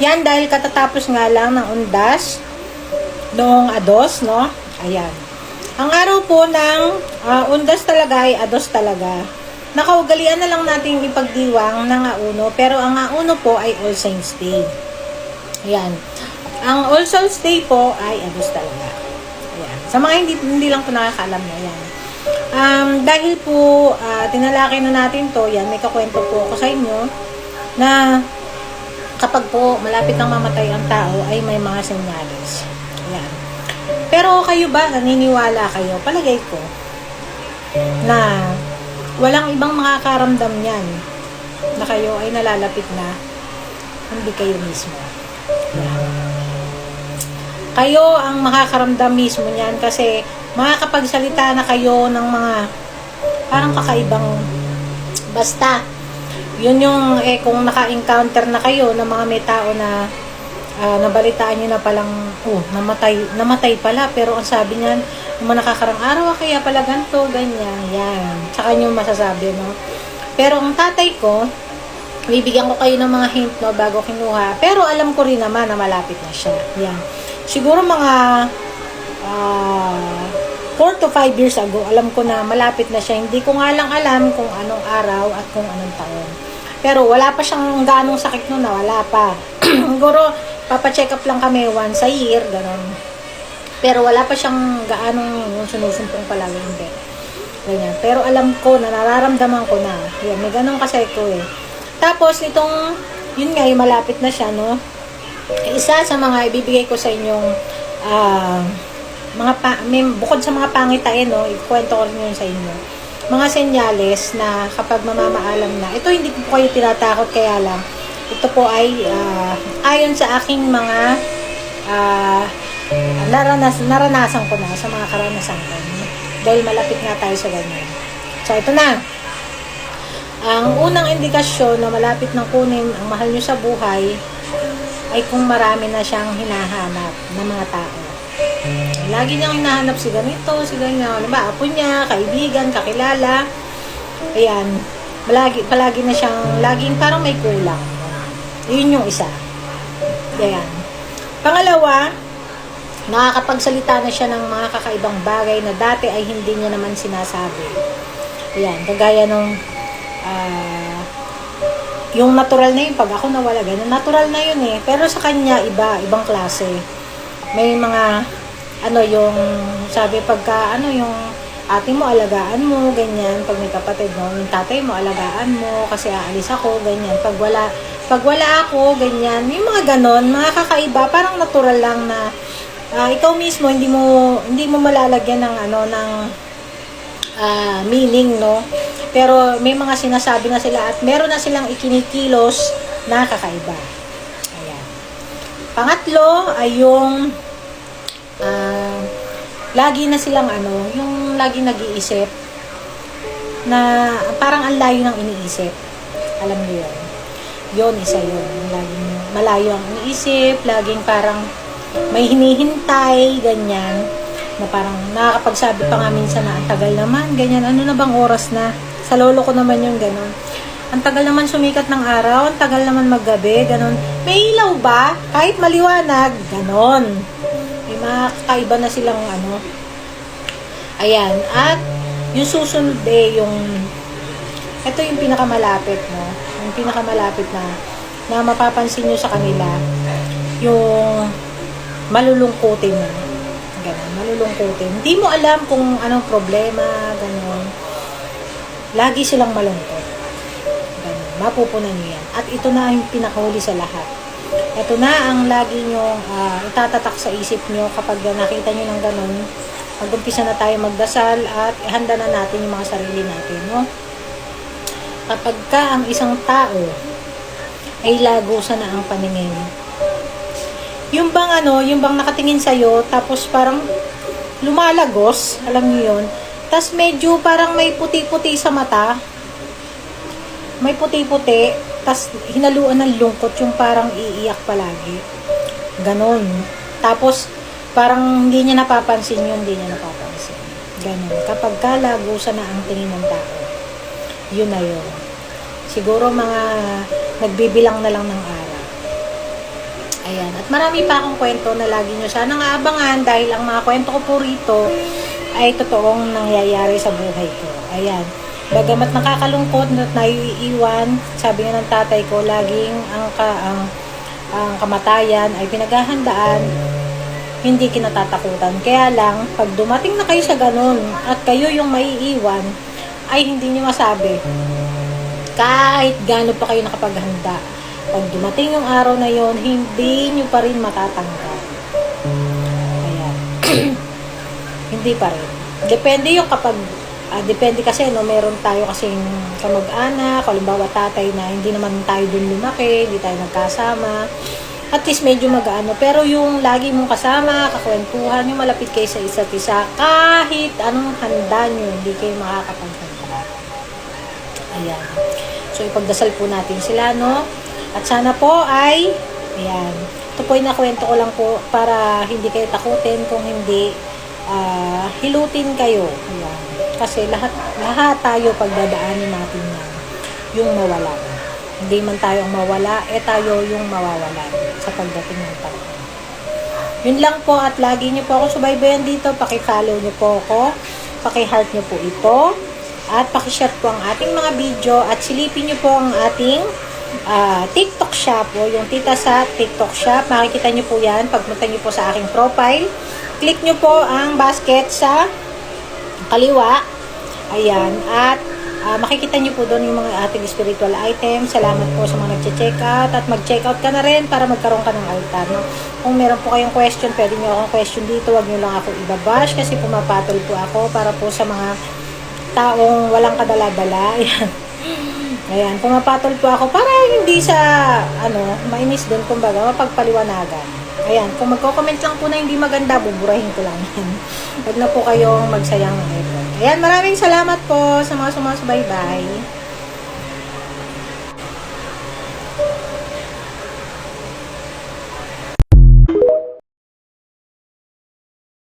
Yan dahil katatapos nga lang ng undas noong ados, no? Ayan. Ang araw po ng undas talaga ay ados talaga. Nakaugalian na lang natin ipagdiwang ng auno, pero ang auno po ay All Saints Day. Ayan. Ang All Souls Day po ay ados talaga. Ayan. Sa mga hindi lang po nakakaalam na yan. Dahil po tinalaki na natin to, yan, may kakwento po ako sa inyo na kapag po malapit nang mamatay ang tao ay may mga senyales. Ayan. Pero kayo ba, naniniwala kayo, palagay ko, na walang ibang makakaramdam niyan na kayo ay nalalapit na hindi kayo mismo. Ayan. Kayo ang makakaramdam mismo niyan kasi makakapagsalita na kayo ng mga parang kakaibang basta. Yun yung kung naka-encounter na kayo ng mga may tao na nabalitaan nyo na palang namatay pala, pero ang sabi niyan naman nakakarang araw kaya pala ganito, ganyan, yan. Saka nyo masasabi, no? Pero ang tatay ko, bibigyan ko kayo ng mga hint, no, bago kinuha. Pero alam ko rin naman na malapit na siya. Yan. Siguro mga 4 to 5 years ago, alam ko na malapit na siya. Hindi ko nga lang alam kung anong araw at kung anong taon. Pero wala pa siyang ganong sakit noon, wala pa. Siguro, papacheck up lang kami once a year, gano'n. Pero wala pa siyang gaanong sinusumpong palagi, hindi. Ganyan. Pero alam ko na, nararamdaman ko na. Yan, may ganong kasi ko eh. Tapos, itong, yun nga, yung malapit na siya, no? Isa sa mga ibibigay ko sa inyong, bukod sa mga pangitain, no? Ikwento ko rin yun sa inyo. Mga senyales na kapag mamamaalam na, ito hindi ko kayo tinatakot, kaya lang, ito po ay ayon sa aking mga naranasan ko na sa mga karanasan ko. Dahil malapit nga tayo sa ganyan. So, ito na. Ang unang indikasyon na malapit ng kunin ang mahal nyo sa buhay ay kung marami na siyang hinahanap ng mga tao. Lagi niyang hinahanap si ganito, si ganyan. Diba, apo niya, kaibigan, kakilala. Ayan. Palagi na siyang, laging parang may kulang. Yun yung isa. Ayan. Pangalawa, nakakapagsalita na siya ng mga kakaibang bagay na dati ay hindi niya naman sinasabi. Ayan. Kagaya nung yung natural na yun, pag ako nawala, ganun, natural na yun eh. Pero sa kanya, ibang klase. May mga, yung, sabi pagka, yung ate mo, alagaan mo, ganyan. Pag may kapatid, no, yung tatay mo, alagaan mo, kasi aalis ako, ganyan. Pag wala ako, ganyan. Yung mga ganon, mga kakaiba, parang natural lang na, ikaw mismo, hindi mo malalagyan ng, ng meaning, no? Pero may mga sinasabi na sila at meron na silang ikinikilos na kakaiba. Ayan. Pangatlo ay yung lagi na silang yung lagi nag-iisip na parang ang layo ng iniisip. Alam niyo yun. Yun, isa yun. Laging malayo ang iniisip, laging parang may hinihintay, ganyan. Na parang nakakapagsabi pa nga minsan na ang tagal naman, ganyan. Ano na bang oras na? Sa lolo ko naman yung ganon. Ang tagal naman sumikat ng araw, ang tagal naman maggabi, ganon. May ilaw ba? Kahit maliwanag, ganon. May mga kakaiba na silang Ayan. At yung susunod ito yung pinakamalapit, no? Yung pinakamalapit na mapapansin nyo sa kanila, yung malulungkutin na. Ganon, malulungkutin. Hindi mo alam kung anong problema, ganon. Lagi silang malungkot. Ganun. Mapupunan niyo yan. At ito na yung pinakahuli sa lahat. Ito na ang lagi nyo itatatak sa isip nyo kapag nakita nyo ng ganun. Mag-umpisa na tayo magdasal at handa na natin yung mga sarili natin. No? Kapag ka ang isang tao ay lagusan na ang paningin. Yung bang nakatingin sa'yo tapos parang lumalagos, alam niyo yun, tas medyo parang may puti-puti sa mata. May puti-puti. Tas hinaluan ng lungkot yung parang iiyak palagi. Ganon. Tapos parang hindi niya napapansin yun. Hindi niya napapansin. Ganon. Kapag kalagusan na ang tingin ng tao. Yun na yun. Siguro mga nagbibilang na lang ng araw. Ayan. At marami pa akong kwento na lagi nyo sanang aabangan dahil ang mga kwento ko po rito ay totoong nangyayari sa buhay ko. Ayan. Bagamat nakakalungkot at naiiwan, sabi nga ng tatay ko, laging ang kamatayan ay pinaghahandaan, hindi kinatatakutan. Kaya lang, pag dumating na kayo sa ganun at kayo yung maiiwan, ay hindi nyo masabi. Kahit gaano pa kayo nakapaghanda, pag dumating yung araw na yon, hindi nyo pa rin matatanggap. Ayan. Hindi pa rin. Depende yung kapag, depende kasi, no, meron tayo kasing kamag-anak, halimbawa tatay na hindi naman tayo dun lumaki, hindi tayo nagkasama, at least medyo mag-ano. Pero yung lagi mong kasama, kakwentuhan, yung malapit kayo sa isa't isa, kahit anong handa nyo, hindi kayo makakapaghanda. Ayan. So, ipagdasal po natin sila, no? At sana po ay, ayan, ito po yung nakwento ko lang po para hindi kayo takutin, kung hindi, hilutin kayo. Ayan. Kasi lahat tayo pagdadaanin natin yan, yung mawalan. Hindi man tayo ang mawala, tayo yung mawawalan sa pagdating ng panahon. Yun lang po, at lagi nyo po ako subaybayan dito. Paki-follow nyo po ako, paki-heart nyo po ito, at paki-share po ang ating mga video, at silipin nyo po ang ating TikTok shop, o yung tita sa TikTok shop. Makikita nyo po yan pagpunta nyo po sa aking profile. Click nyo po ang basket sa kaliwa. Ayan. At makikita nyo po doon yung mga ating spiritual items. Salamat po sa mga nag-check out. At mag-check out ka na rin para magkaroon ka ng altar. No? Kung meron po kayong question, pwede nyo akong question dito. Huwag nyo lang ako ibabash kasi pumapatol po ako para po sa mga taong walang kadala-dala. Ayan. Ayan, pumapatol po ako para hindi sa, mainis din, kumbaga, mapagpaliwanagan. Ayan, kung magko-comment lang po na hindi maganda, buburahin ko lang yan. Huwag na po kayong magsayang ng effort. Ayan, maraming salamat po sa mga sumasubaybay.